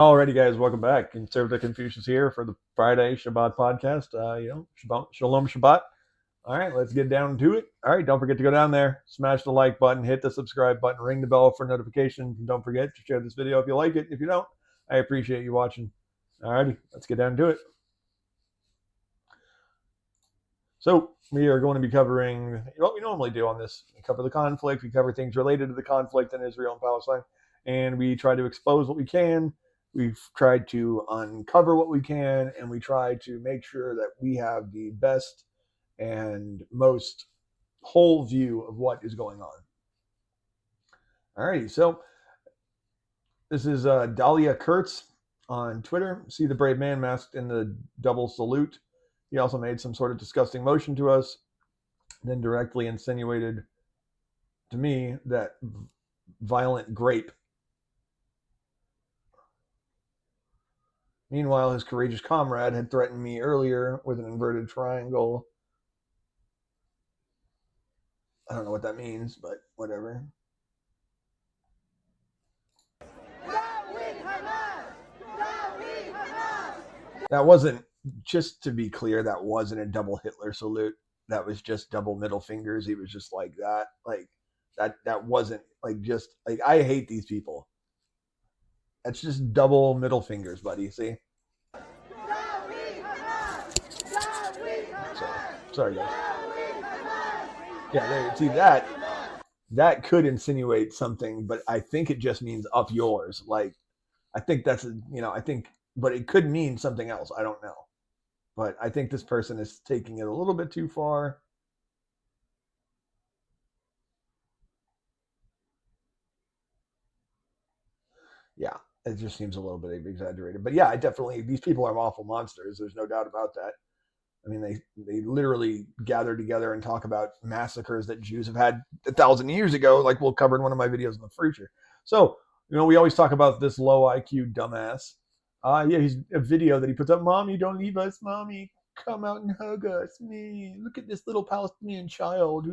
Alrighty, guys, welcome back. Conservative Confucius here for the Friday Shabbat podcast. Shalom Shabbat. All right, let's get down to it. All right, don't forget to go down there, smash the like button, hit the subscribe button, ring the bell for notifications, and don't forget to share this video if you like it. If you don't, I appreciate you watching. Alrighty, let's get down to it. So we are going to be covering what we normally do on this. We cover the conflict, we cover things related to the conflict in Israel and Palestine, and we try to expose what we can. We've tried to uncover what we can, and we try to make sure that we have the best and most whole view of what is going on. All righty, so this is Dahlia Kurtz on Twitter. See the brave man masked in the double salute. He also made some sort of disgusting motion to us, then directly insinuated to me that violent grape. Meanwhile, his courageous comrade had threatened me earlier with an inverted triangle. I don't know what that means, but whatever. That wasn't, just to be clear, that wasn't a double Hitler salute. That was just double middle fingers. He was just like that. Like that wasn't like just like, I hate these people. That's just double middle fingers, buddy. See? Sorry, guys. Yeah, there. See that? That could insinuate something, but I think it just means up yours. Like, I think that's I think, but it could mean something else. I don't know, but I think this person is taking it a little bit too far. Yeah. It just seems a little bit exaggerated. But yeah, these people are awful monsters. There's no doubt about that. I mean, they literally gather together and talk about massacres that Jews have had 1,000 years ago, like we'll cover in one of my videos in the future. So, we always talk about this low IQ dumbass. He's a video that he puts up. Mommy, don't leave us. Mommy, come out and hug us. Me, look at this little Palestinian child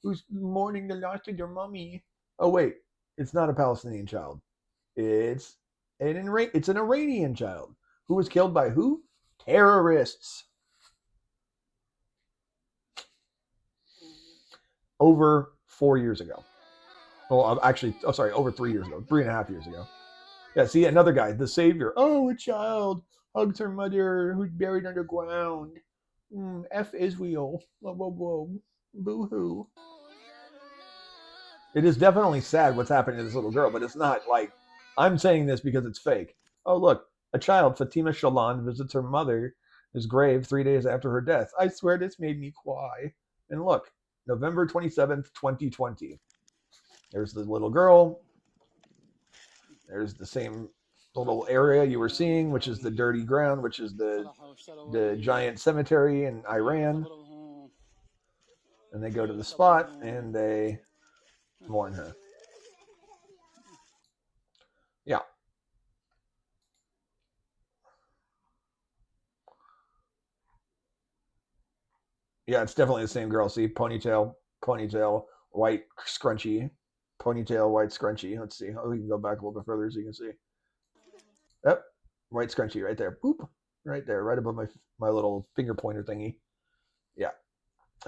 who's mourning the loss of their mommy. Oh, wait, it's not a Palestinian child. It's an Iranian child who was killed by who? Terrorists. Over 4 years ago. Well, actually, over 3 years ago, 3.5 years ago. Yeah, see, another guy, the savior. Oh, a child hugs her mother who's buried underground. F Israel. Whoa, whoa, whoa. Boo-hoo. It is definitely sad what's happening to this little girl, but it's not like, I'm saying this because it's fake. Oh, look, a child, Fatima Shalan, visits her mother's grave 3 days after her death. I swear this made me cry. And look, November 27th, 2020. There's the little girl. There's the same little area you were seeing, which is the dirty ground, which is the giant cemetery in Iran. And they go to the spot and they mourn her. Yeah. Yeah, it's definitely the same girl. See, ponytail, white scrunchie, ponytail, white scrunchie. Let's see. Oh, we can go back a little bit further so you can see. Yep, white scrunchie right there. Boop, right there, right above my little finger pointer thingy. Yeah.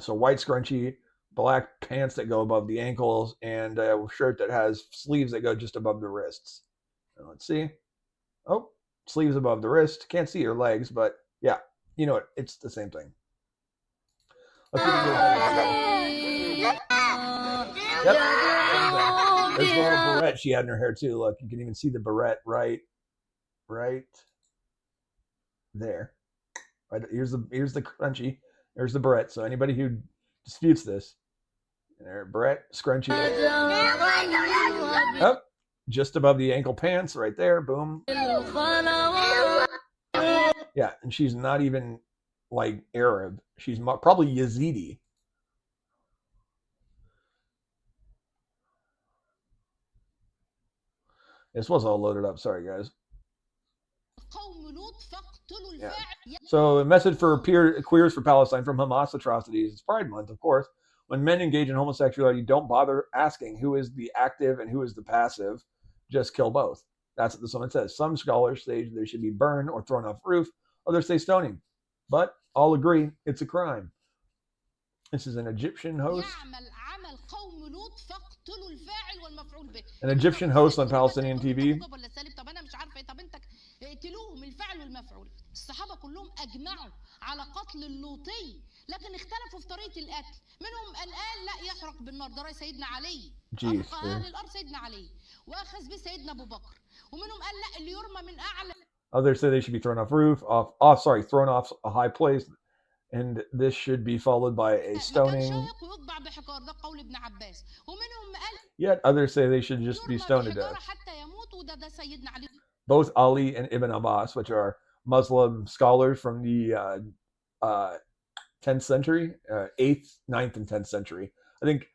So white scrunchie, black pants that go above the ankles, and a shirt that has sleeves that go just above the wrists. And let's see. Oh, sleeves above the wrist. Can't see her legs, but yeah, you know what? It's the same thing. Let's see if we can get a Yep. There's the little barrette she had in her hair too. Look, you can even see the barrette right there. Right, here's the crunchy. There's the barrette. So anybody who disputes this, there, barrette, scrunchy. Oh, just above the ankle pants, right there. Boom. Yeah, and she's not even like Arab. She's probably Yazidi. This was all loaded up. Sorry, guys. Yeah. So, a message for queers for Palestine from Hamas atrocities. It's Pride Month, of course. When men engage in homosexuality, don't bother asking who is the active and who is the passive. Just kill both. That's what this one says. Some scholars say they should be burned or thrown off roof. Others say stoning. But all agree it's a crime. This is an Egyptian host. An Egyptian host on Palestinian TV. Jeez, others say they should be thrown off roof, thrown off a high place, and this should be followed by a stoning. Yet others say they should just be stoned to death. Both Ali and Ibn Abbas, which are Muslim scholars from the 10th century, 8th, 9th, and 10th century. I think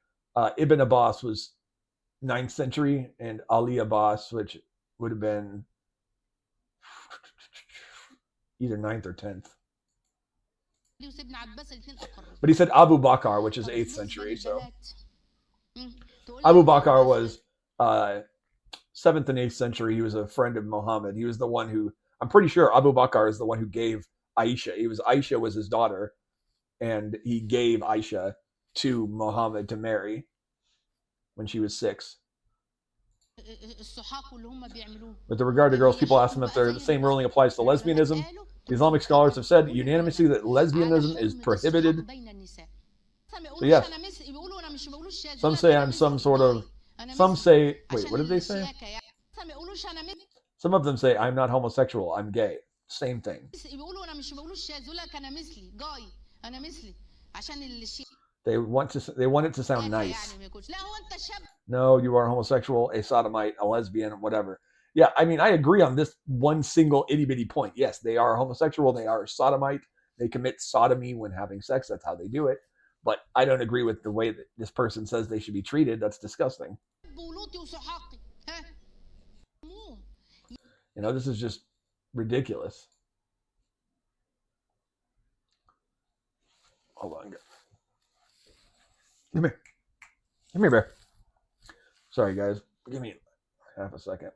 Ibn Abbas was 9th century, and Ali Abbas, which would have been either 9th or 10th. But he said Abu Bakr, which is 8th century. So Abu Bakr was 7th and 8th century. He was a friend of Muhammad. He was the one who, I'm pretty sure Abu Bakr is the one who gave Aisha. Aisha was his daughter, and he gave Aisha to Muhammad to marry when she was 6. With regard to girls, people ask them if the same ruling applies to lesbianism. The Islamic scholars have said unanimously that lesbianism is prohibited. So yes, some say I'm some sort of, some say, wait, what did they say? Some of them say I'm not homosexual, I'm gay. Same thing. They want it to sound nice. No, you are homosexual, a sodomite, a lesbian, whatever. Yeah, I mean, I agree on this one single itty-bitty point. Yes, they are homosexual, they are a sodomite, they commit sodomy when having sex, that's how they do it. But I don't agree with the way that this person says they should be treated. That's disgusting. You know, this is just ridiculous. Hold on. Come here, bear. Sorry, guys. Give me half a second.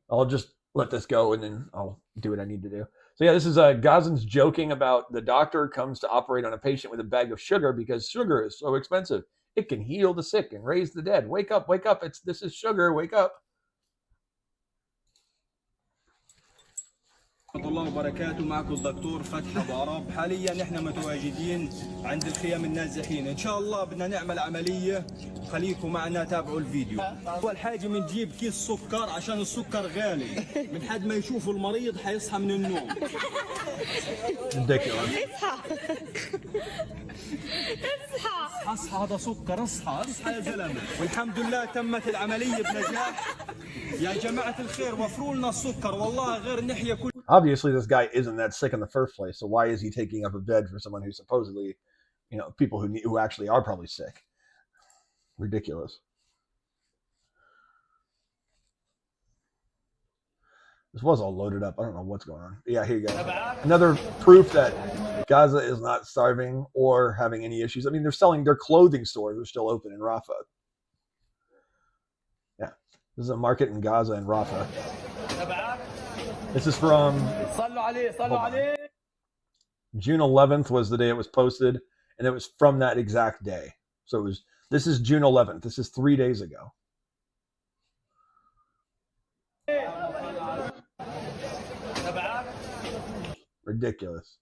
I'll just let this go, and then I'll do what I need to do. So yeah, this is Gazans joking about the doctor comes to operate on a patient with a bag of sugar because sugar is so expensive. It can heal the sick and raise the dead. Wake up, wake up. This is sugar. Wake up. ورحمة الله وبركاته. معكم الدكتور فتحي أبو عرب. حاليا احنا متواجدين عند الخيام النازحين. ان شاء الله بدنا نعمل عملية، خليكم معنا تابعوا الفيديو. اول حاجة بنجيب كيس سكر عشان السكر غالي، من حد ما يشوفوا المريض حيصحى من النوم. اصحى هذا سكر، اصحى يا زلمة. والحمد لله تمت العملية بنجاح. يا جماعة الخير وفروا لنا السكر، والله غير نحيا كل. Obviously, this guy isn't that sick in the first place, so why is he taking up a bed for someone who supposedly, you know, people who actually are probably sick? Ridiculous. This was all loaded up. I don't know what's going on. Yeah, here you go. Another proof that Gaza is not starving or having any issues. I mean, they're selling their clothing stores are still open in Rafah. Yeah, this is a market in Gaza and Rafah. This is from June 11th was the day it was posted, and it was from that exact day. So this is June 11th. This is 3 days ago. Ridiculous.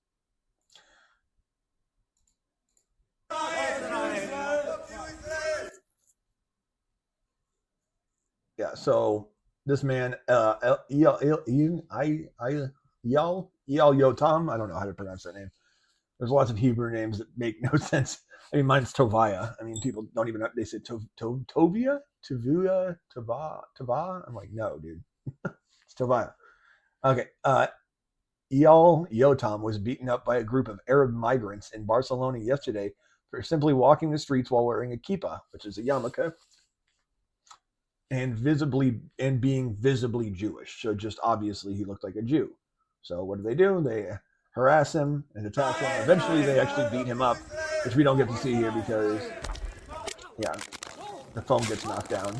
Yeah, so this man, Yotam, I don't know how to pronounce that name. There's lots of Hebrew names that make no sense. I mean, mine's Toviah. I mean, people don't even know. They say Tovia, Tava. I'm like, no, dude. It's Toviah. Okay. Yotam was beaten up by a group of Arab migrants in Barcelona yesterday for simply walking the streets while wearing a kippah, which is a yarmulke, and being visibly Jewish. So just obviously he looked like a Jew. So what do? They harass him and attack him. Eventually they actually beat him up, which we don't get to see here because, yeah, the phone gets knocked down.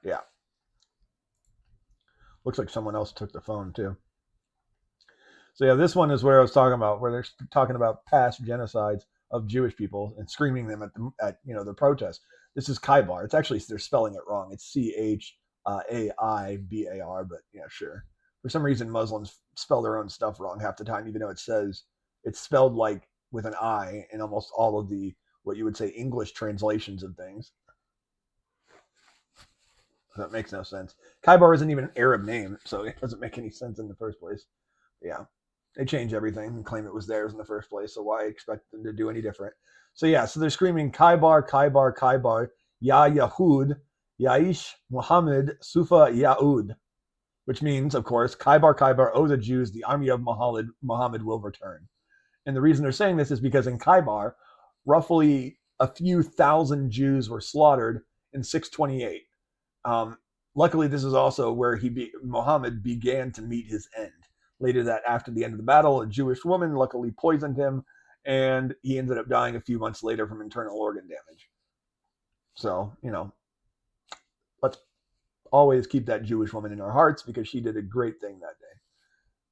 Yeah. Looks like someone else took the phone too. So yeah, this one is where I was talking about, where they're talking about past genocides of Jewish people and screaming them at the protest. This is Khaybar. It's actually, they're spelling it wrong. It's Chaibar, but yeah, sure. For some reason, Muslims spell their own stuff wrong half the time, even though it says it's spelled like with an I in almost all of the what you would say English translations of things. That makes no sense. Khaybar isn't even an Arab name, so it doesn't make any sense in the first place. Yeah, they change everything and claim it was theirs in the first place, so why expect them to do any different? So yeah, so they're screaming Khaybar, Khaybar, Khaybar, Ya Yahud, Yaish Muhammad, Sufa Yaud, which means, of course, Khaybar, Khaybar, oh the Jews, the army of Muhammad will return. And the reason they're saying this is because in Khaybar, roughly a few thousand Jews were slaughtered in 628. Luckily, this is also where Muhammad began to meet his end. Later that after the end of the battle, a Jewish woman luckily poisoned him, and he ended up dying a few months later from internal organ damage. So, let's always keep that Jewish woman in our hearts because she did a great thing that day.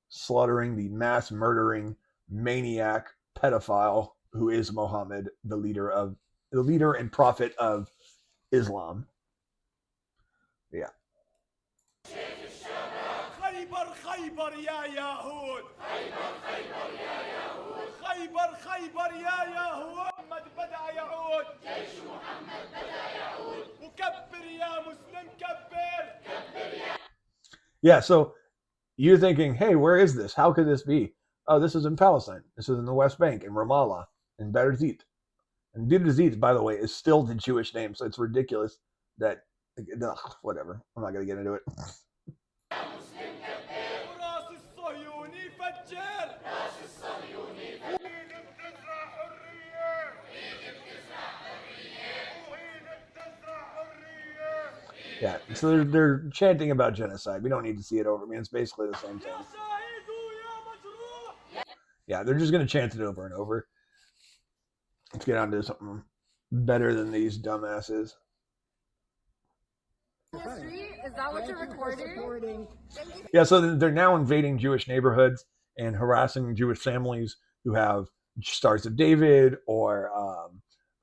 Slaughtering the mass murdering maniac pedophile who is Muhammad, the leader and prophet of Islam. Yeah. خيبر يا يهود خيبر يا يهود خيبر يا يهود محمد بدأ يعود جيش محمد بدأ يعود وكبر يا مسلم كبر يا. Yeah, so you're thinking, hey, where is this? How could this be? Oh, this is in Palestine. This is in the West Bank, in Ramallah, in Berzit. And Berzit, by the way, is still the Jewish name, so it's ridiculous that, whatever. I'm not going to get into it. Yeah, so they're chanting about genocide. We don't need to see it over. I mean, it's basically the same thing. Yeah, they're just going to chant it over and over. Let's get on to something better than these dumbasses. Is that what you're recording? Yeah, so they're now invading Jewish neighborhoods and harassing Jewish families who have Stars of David or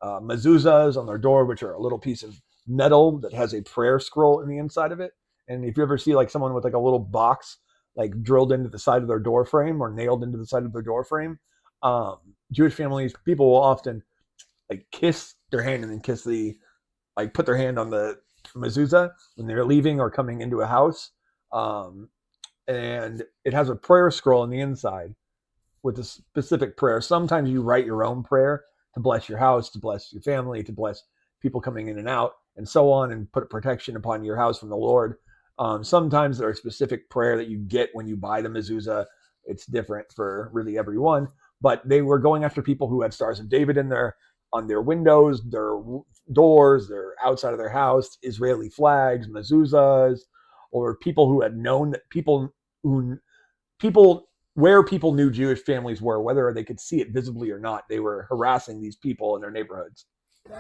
mezuzahs on their door, which are a little piece of metal that has a prayer scroll in the inside of it. And if you ever see like someone with like a little box like drilled into the side of their door frame or nailed into the side of their door frame, Jewish families, people will often like kiss their hand and then put their hand on the mezuzah when they're leaving or coming into a house. And it has a prayer scroll on the inside with a specific prayer. Sometimes you write your own prayer to bless your house, to bless your family, to bless people coming in and out, and so on, and put protection upon your house from the Lord. Sometimes there are specific prayer that you get when you buy the mezuzah. It's different for really everyone, but they were going after people who had Stars of David on their windows, their doors, their outside of their house, Israeli flags, mezuzahs, or people who had known that people where people knew Jewish families were, whether they could see it visibly or not. They were harassing these people in their neighborhoods.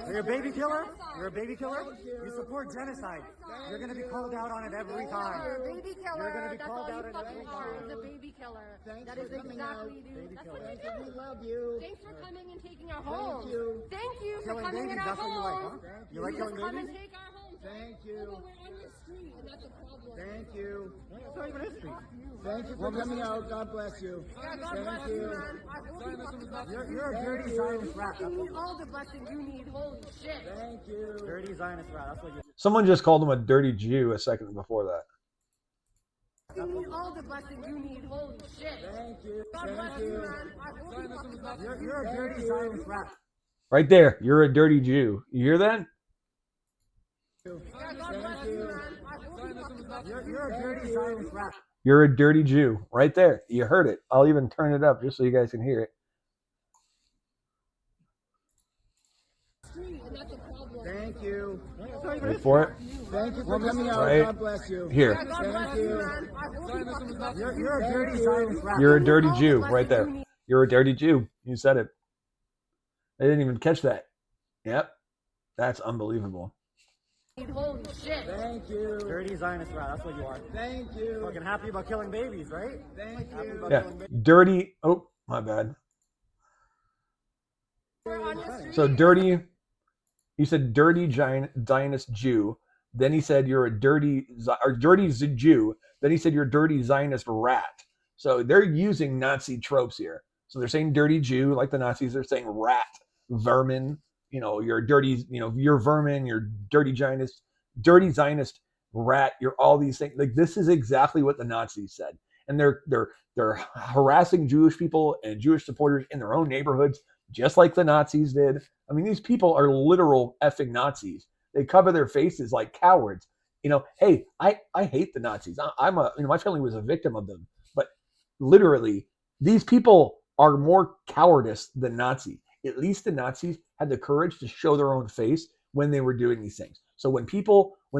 You're a baby killer? You're a baby killer? You support genocide. You're going to be called out on it every time. You're a baby killer. You're going to be That's called all out you on it fucking every are. time. Is a baby killer. Thanks That for is coming exactly out. dude. That's what Thank you you. do. We love you. Thanks for coming and taking our homes. Thank you. Thank you for Killing coming babies, in our that's what you like, huh? homes. You like killing Come and babies? take our homes. Thank you. But we're on your street, and that's a problem. Thank you. It's not even history. Thank you for coming out. God bless you. Yeah, God bless Thank you, you. man. I hope you fucking bless you. You're a dirty Zionist rat. You need all the blessing you need. Holy shit. Thank you. Dirty Zionist rat. That's what you. Someone just called him a dirty Jew a second before that. You need all the blessing you need. Holy shit. Thank you. God bless Thank you, you. man. I hope you fucking bless you. You're a dirty Zionist rat. Right there, you're a dirty Jew. You hear that? Yeah, God bless you, man. I hope you fucking bless you. You're a dirty Zionist rat. You're a dirty Jew. Right there. You heard it. I'll even turn it up just so you guys can hear it. And that's a problem. Thank you. Wait for it. Thank you for coming out. Right. God bless you. Here. Yeah, God bless you, man. I hope you fucking bless you. You're a dirty Zionist rat. You're a dirty Jew. Right there. You're a dirty Jew. You said it. They didn't even catch that. Yep. That's unbelievable. Holy shit. Thank you. Dirty Zionist rat, that's what you are. Thank you. Fucking happy about killing babies, right? Thank Happy you. about Yeah, killing babies. dirty. Oh, my bad. So dirty. He said dirty Zionist Jew. Then he said you're a dirty Jew. Then he said you're a dirty Zionist rat. So they're using Nazi tropes here. So they're saying dirty Jew like the Nazis. They're saying rat, vermin. You know, you're dirty. You know, you're vermin. You're dirty Zionist rat. You're all these things. Like this is exactly what the Nazis said, and they're harassing Jewish people and Jewish supporters in their own neighborhoods, just like the Nazis did. I mean, these people are literal effing Nazis. They cover their faces like cowards. You know, hey, I hate the Nazis. My family was a victim of them. But literally, these people are more cowardice than Nazis. At least the Nazis had the courage to show their own face when they were doing these things. So when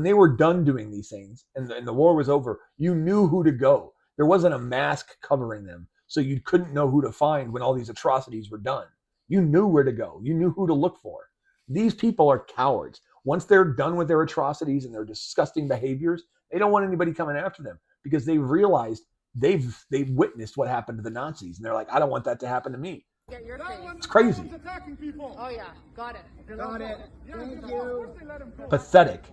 they were done doing these things and the war was over, you knew who to go. There wasn't a mask covering them. So you couldn't know who to find when all these atrocities were done. You knew where to go. You knew who to look for. These people are cowards. Once they're done with their atrocities and their disgusting behaviors, they don't want anybody coming after them because they realized they've witnessed what happened to the Nazis. And they're like, I don't want that to happen to me. Get your face. It's crazy. Oh yeah, got it. Got it. Thank you. Pathetic.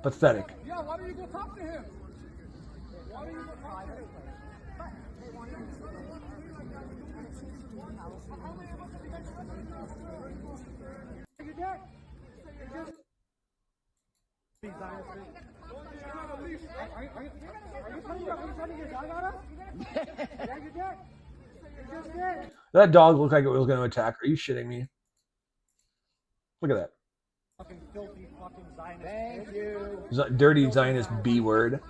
Pathetic. Yeah, why don't you go talk to him? Why don't you go talk to him? That dog looked like it was going to attack. Are you shitting me? Look at that. Fucking filthy fucking Zionist. Thank you. Dirty Zionist B word.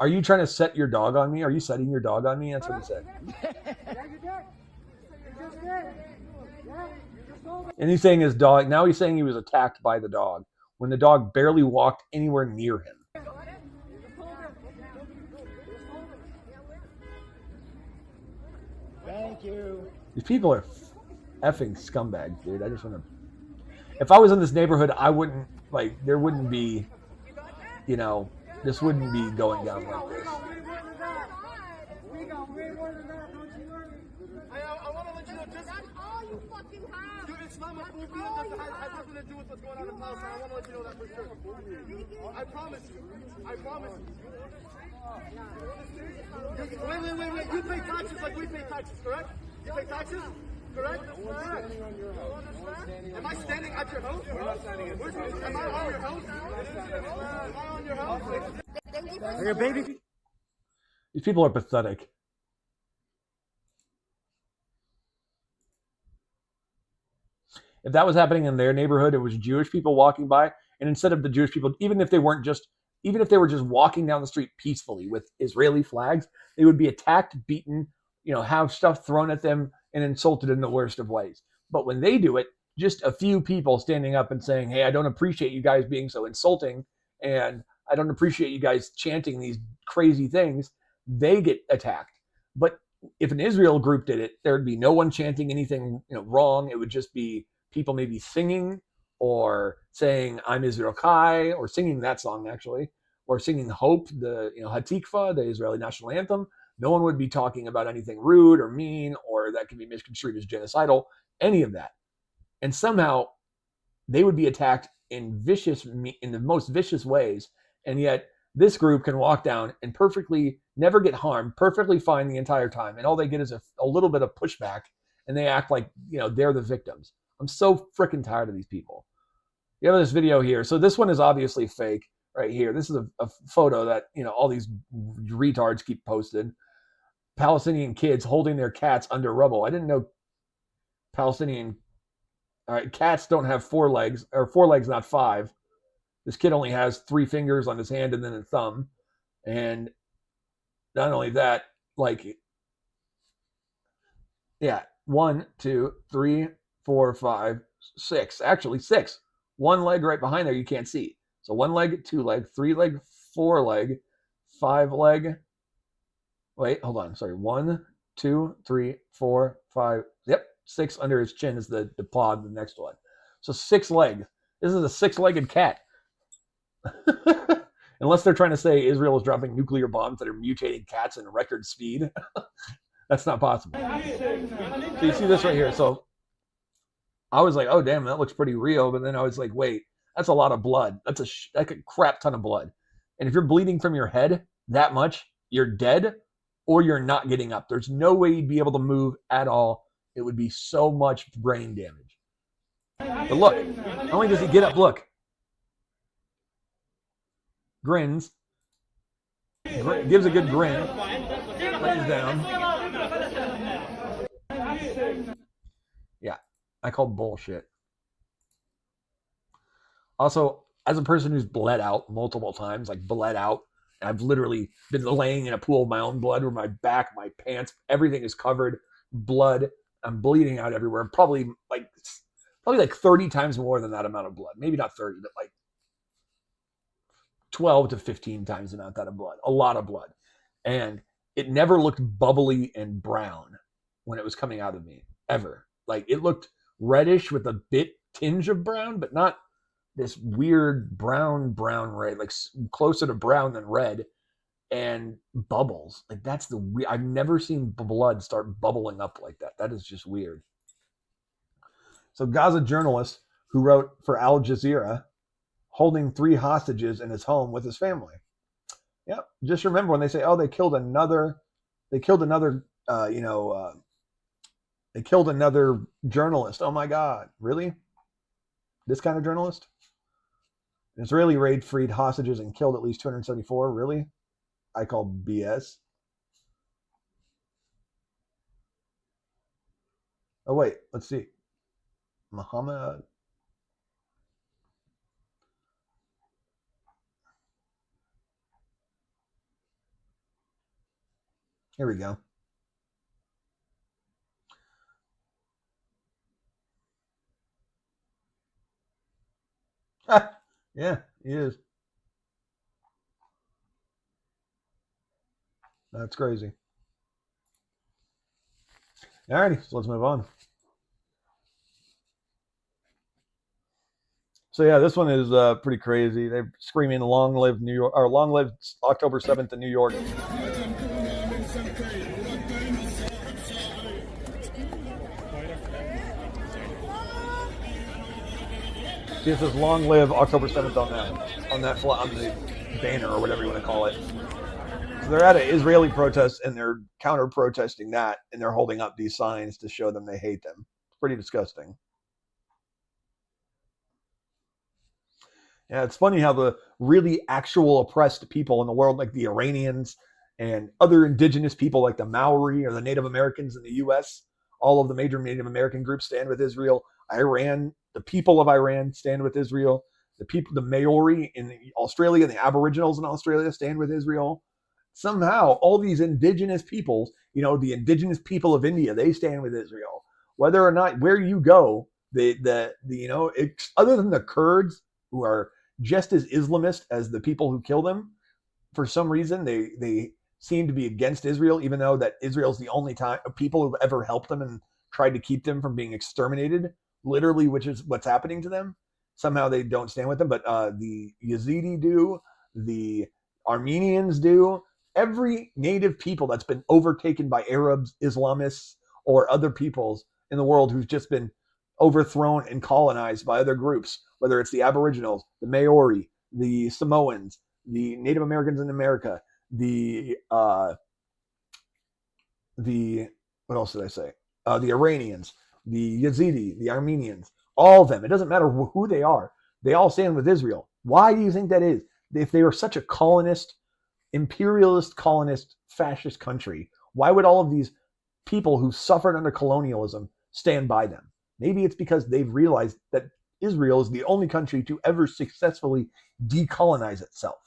Are you trying to set your dog on me? Are you setting your dog on me? That's what he said. And he's saying his dog, now he's saying he was attacked by the dog when the dog barely walked anywhere near him. Thank you. These people are effing scumbags, dude. I just want to. If I was in this neighborhood, I wouldn't, like, there wouldn't be, you know, this wouldn't be going down like this. I want to let you know this. That's all you fucking have. Your Islamophobia has nothing to do with what's going on in Palestine. I want to let you know that for sure. I promise you. I promise you. Wait. You pay taxes like we pay taxes, correct? You pay taxes? Correct? Am I standing at your house? Am I on your house? Am I on your house? Are your baby? These people are pathetic. If that was happening in their neighborhood, it was Jewish people walking by, and instead of the Jewish people, even if they were just walking down the street peacefully with Israeli flags, they would be attacked, beaten, you know, have stuff thrown at them and insulted in the worst of ways. But when they do it, just a few people standing up and saying, hey, I don't appreciate you guys being so insulting, and I don't appreciate you guys chanting these crazy things, they get attacked. But if an Israel group did it, there'd be no one chanting anything, you know, wrong. It would just be people maybe singing or saying I'm Israel Kai, or singing that song actually, or singing Hope, the Hatikva, the Israeli national anthem. No one would be talking about anything rude or mean or that could be misconstrued as genocidal, any of that. And somehow they would be attacked in the most vicious ways. And yet this group can walk down and perfectly never get harmed, perfectly fine the entire time. And all they get is a little bit of pushback, and they act like, you know, they're the victims. I'm so freaking tired of these people. You have this video here. So this one is obviously fake right here. This is a photo that, you know, all these retards keep posted. Palestinian kids holding their cats under rubble. I didn't know Palestinian cats don't have 4 legs, or 4 legs, not 5. This kid only has 3 fingers on his hand and then a thumb. And not only that, like, yeah, 1, 2, 3, 4, 5, 6. Actually, 6. 1 leg right behind there you can't see. So 1 leg, 2 leg, 3 leg, 4 leg, 5 leg. Wait, hold on. Sorry. 1, 2, 3, 4, 5. Yep, 6 under his chin is the pod, the next one. So 6 legs. This is a 6-legged cat. Unless they're trying to say Israel is dropping nuclear bombs that are mutating cats in record speed. That's not possible. So you see this right here. So I was like, oh, damn, that looks pretty real. But then I was like, wait, that's a lot of blood. That's a crap ton of blood. And if you're bleeding from your head that much, you're dead or you're not getting up. There's no way you'd be able to move at all. It would be so much brain damage. But look, not only does he get up, look. Grins. Gives a good grin. Lays down. Yeah, I call bullshit. Also, as a person who's bled out multiple times, like bled out, I've literally been laying in a pool of my own blood where my back, my pants, everything is covered, blood. I'm bleeding out everywhere. Probably like 30 times more than that amount of blood. Maybe not 30, but like 12 to 15 times the amount of blood. A lot of blood. And it never looked bubbly and brown when it was coming out of me, ever. Like it looked reddish with a bit tinge of brown, but not this weird brown red, like closer to brown than red, and bubbles. Like that's I've never seen blood start bubbling up like that. That is just weird. So Gaza journalist who wrote for Al Jazeera, holding 3 hostages in his home with his family. Yeah, just remember when they say, oh, they killed another journalist. Oh my God, really? This kind of journalist? An Israeli raid freed hostages and killed at least 274. Really? I call BS. Oh, wait. Let's see. Muhammad. Here we go. Yeah, he is. That's crazy. Alrighty, so let's move on. So yeah, this one is pretty crazy. They're screaming "Long live New York" or "Long live October 7th in New York." See, it says "Long live October 7th" on the banner or whatever you want to call it. So they're at an Israeli protest and they're counter protesting that, and they're holding up these signs to show them they hate them. It's pretty disgusting. Yeah, it's funny how the really actual oppressed people in the world, like the Iranians and other indigenous people like the Maori or the Native Americans in the U.S., all of the major Native American groups stand with Israel. Iran, the people of Iran stand with Israel. The Maori in Australia and the Aboriginals in Australia stand with Israel. Somehow, all these indigenous peoples, the indigenous people of India, they stand with Israel. Whether or not where you go, other than the Kurds, who are just as Islamist as the people who kill them, for some reason they seem to be against Israel, even though that Israel's the only people who've ever helped them and tried to keep them from being exterminated, literally, which is what's happening to them. Somehow they don't stand with them, but the Yazidi do, the Armenians do. Every native people that's been overtaken by Arabs, Islamists, or other peoples in the world who's just been overthrown and colonized by other groups, whether it's the Aboriginals, the Maori, the Samoans, the Native Americans in America, the what else did I say? The Iranians, the Yazidi, the Armenians, all of them. It doesn't matter who they are. They all stand with Israel. Why do you think that is? If they were such a imperialist, colonist, fascist country, why would all of these people who suffered under colonialism stand by them? Maybe it's because they've realized that Israel is the only country to ever successfully decolonize itself.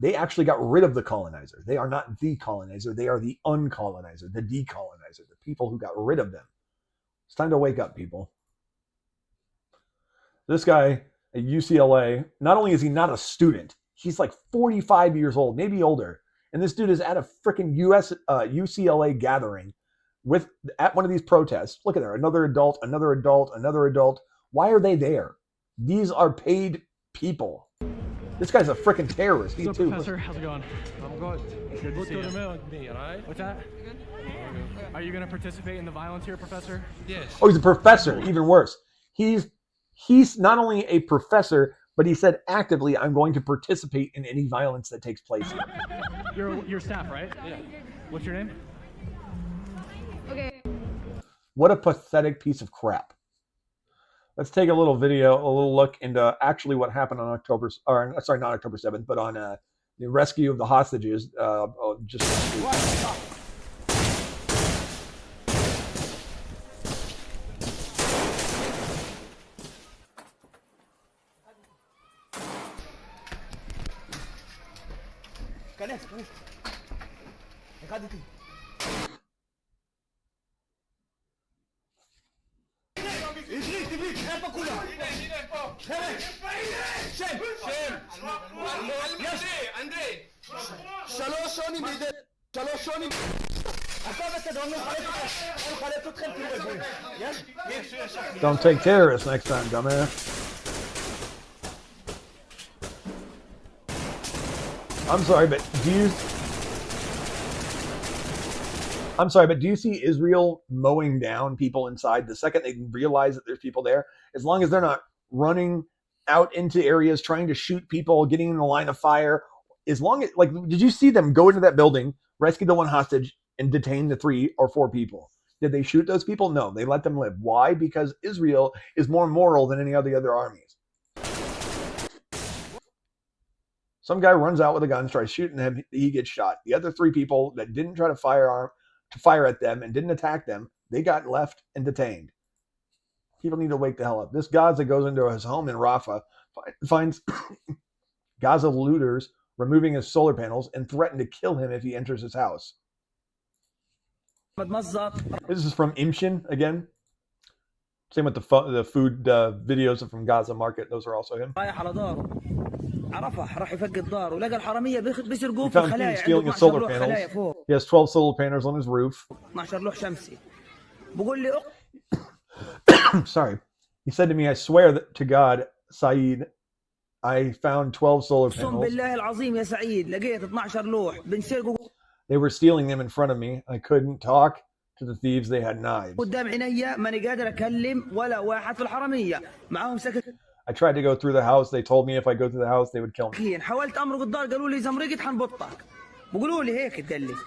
They actually got rid of the colonizer. They are not the colonizer. They are the uncolonizer, the decolonizer, the people who got rid of them. It's time to wake up, people. This guy at UCLA, not only is he not a student, he's like 45 years old, maybe older, And this dude is at a freaking UCLA gathering at one of these protests. Look at there, another adult, another adult, another adult. Why are they there? These are paid people. This guy's a freaking terrorist. What's up, Professor? How's it going? I'm good. Good to see you. With me, all right? What's that? Are you going to participate in the violence here, Professor? Yes. Oh, he's a professor. Even worse. He's not only a professor, but he said actively, I'm going to participate in any violence that takes place here. You're staff, right? Yeah. What's your name? Okay. What a pathetic piece of crap. Let's take a little look into actually what happened on not October 7th, but on the rescue of the hostages. Don't take terrorists next time, dumbass. I'm sorry, but do you see Israel mowing down people inside the second they realize that there's people there? As long as they're not running out into areas trying to shoot people, getting in the line of fire, as long as, like, did you see them go into that building, rescue the one hostage, and detain the 3 or 4 people? Did they shoot those people? No, they let them live. Why? Because Israel is more moral than any of the other armies. Some guy runs out with a gun, tries shooting him, he gets shot. The other 3 people that didn't try to fire at them and didn't attack them, they got left and detained. People need to wake the hell up. This Gaza goes into his home in Rafah, finds Gaza looters removing his solar panels, and threaten to kill him if he enters his house. This is from Imshin again. Same with the food videos from Gaza Market. Those are also him. He found him stealing his solar panels. He has 12 solar panels on his roof. Sorry. He said to me, I swear to God, Saeed, I found 12 solar panels. They were stealing them in front of me. I couldn't talk to the thieves. They had knives. I tried to go through the house. They told me if I go through the house, they would kill me.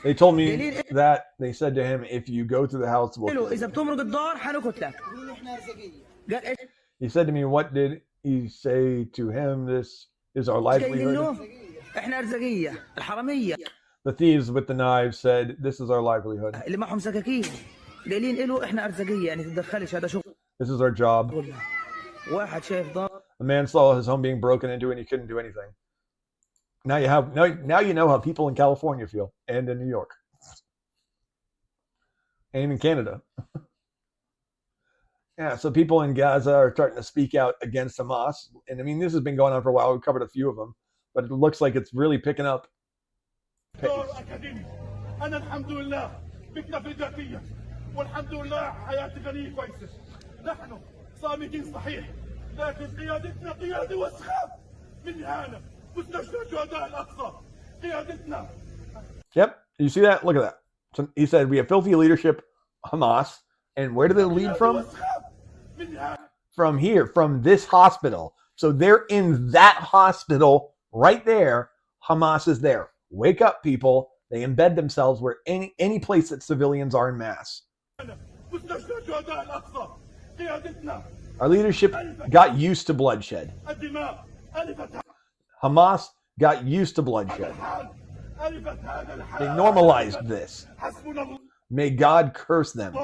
They told me that. They said to him, if you go through the house, we'll kill you. He said to me, what did he say to him? This is our livelihood. The thieves with the knives said, this is our livelihood. This is our job. A man saw his home being broken into and he couldn't do anything. Now you know how people in California feel, and in New York, and in Canada. Yeah, so people in Gaza are starting to speak out against Hamas. And I mean, this has been going on for a while. We've covered a few of them, but it looks like it's really picking up. Yep, you see that? Look at that. So he said, we have filthy leadership, Hamas. And where do they lead from? From here, from this hospital. So they're in that hospital right there. Hamas is there. Wake up, people. They embed themselves where any place that civilians are in mass. Our leadership got used to bloodshed. Hamas got used to bloodshed. They normalized this. May God curse them.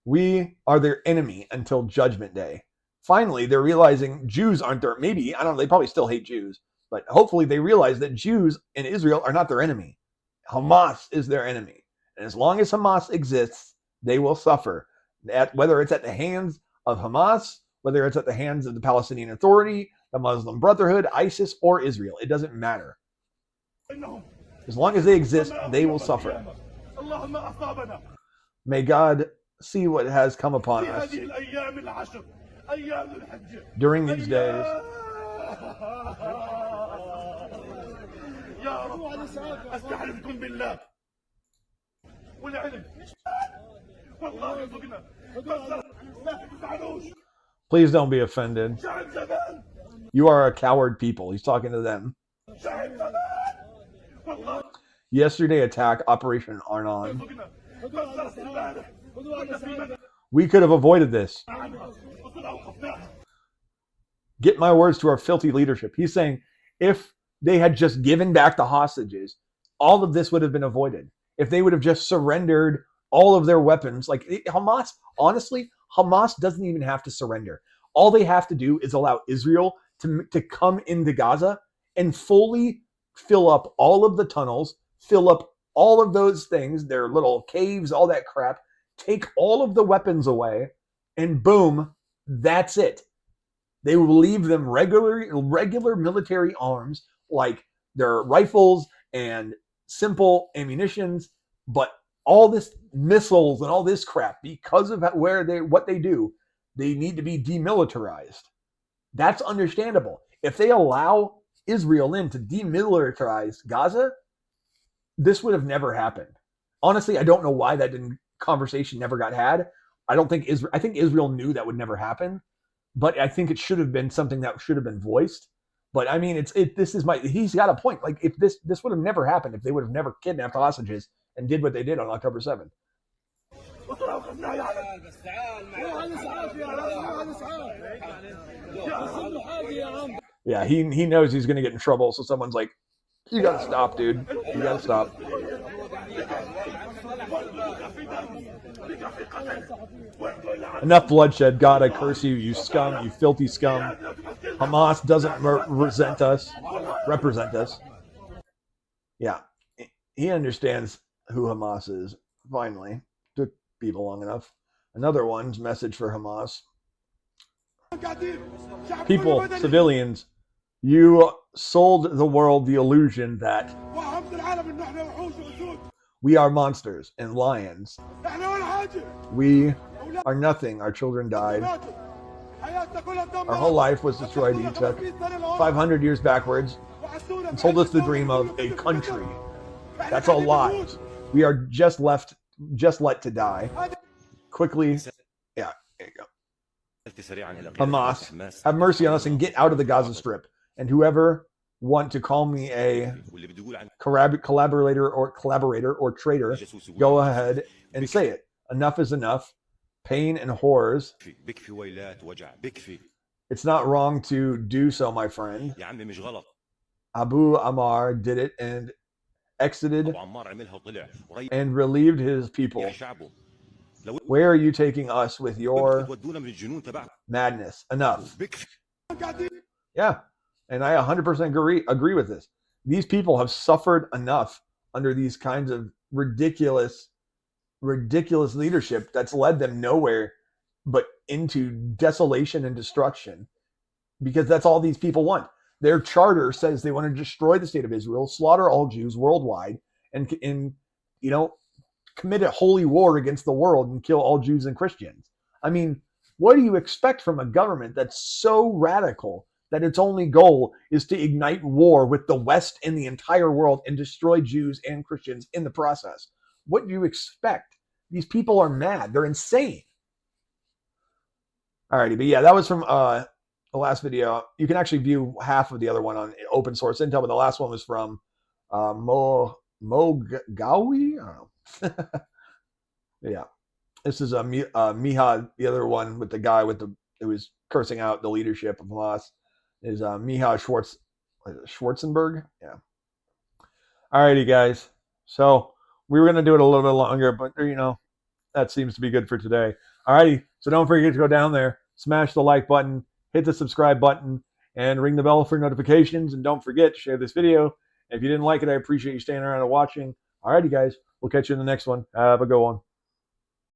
We are their enemy until Judgment Day. Finally, they're realizing Jews aren't their, maybe, I don't know, they probably still hate Jews, but hopefully they realize that Jews in Israel are not their enemy. Hamas is their enemy. And as long as Hamas exists, they will suffer. Whether it's at the hands of Hamas, whether it's at the hands of the Palestinian Authority, the Muslim Brotherhood, ISIS, or Israel. It doesn't matter. As long as they exist, they will suffer. May God see what has come upon us during these days. Please don't be offended. You are a coward people. He's talking to them. Yesterday attack, Operation Arnon. We could have avoided this. Get my words to our filthy leadership. He's saying if they had just given back the hostages, all of this would have been avoided. If they would have just surrendered all of their weapons, like Hamas, honestly, Hamas doesn't even have to surrender. All they have to do is allow Israel to come into Gaza and fully fill up all of the tunnels, fill up all of those things, their little caves, all that crap, take all of the weapons away, and boom, that's it. They will leave them regular military arms, like their rifles and simple ammunitions, but all this missiles and all this crap, because of what they do, they need to be demilitarized. That's understandable. If they allow Israel in to demilitarize Gaza, this would have never happened. Honestly, I don't know why that conversation never got had. I think Israel knew that would never happen, but I think it should have been something that should have been voiced. But I mean, he's got a point. Like if this would have never happened if they would have never kidnapped hostages and did what they did on October 7th. Yeah, he knows he's going to get in trouble, so someone's like, you got to stop, dude. You got to stop. Enough bloodshed. God, I curse you, you scum, you filthy scum. Hamas doesn't represent us. Yeah, he understands who Hamas is, finally. Took people long enough. Another one's message for Hamas. People, civilians, you sold the world the illusion that we are monsters and lions. We are nothing. Our children died. Our whole life was destroyed. You took 500 years backwards and told us the dream of a country. That's all lies. We are just let to die. Quickly, yeah, there you go. Hamas, have mercy on us and get out of the Gaza Strip. And whoever want to call me a collaborator or traitor, go ahead and say it. Enough is enough. Pain and horrors. It's not wrong to do so, my friend. Abu Ammar did it and exited and relieved his people. Where are you taking us with your madness? Enough. Yeah, and I 100% agree with this. These people have suffered enough under these kinds of ridiculous leadership that's led them nowhere but into desolation and destruction, because that's all these people want. Their charter says they want to destroy the state of Israel, slaughter all Jews worldwide, and commit a holy war against the world and kill all Jews and Christians. I mean, what do you expect from a government that's so radical that its only goal is to ignite war with the West and the entire world and destroy Jews and Christians in the process? What do you expect? These people are mad. They're insane. Alrighty, but yeah, that was from the last video. You can actually view half of the other one on open source intel, but the last one was from Mogawi? I don't know. Yeah, this is Miha. The other one with the guy who was cursing out the leadership of Hamas is Miha Schwarzenberg. Yeah. Alrighty, guys. So we were gonna do it a little bit longer, but that seems to be good for today. Alrighty. So don't forget to go down there, smash the like button, hit the subscribe button, and ring the bell for notifications. And don't forget to share this video. If you didn't like it, I appreciate you staying around and watching. Alrighty, guys. We'll catch you in the next one. Have a good one.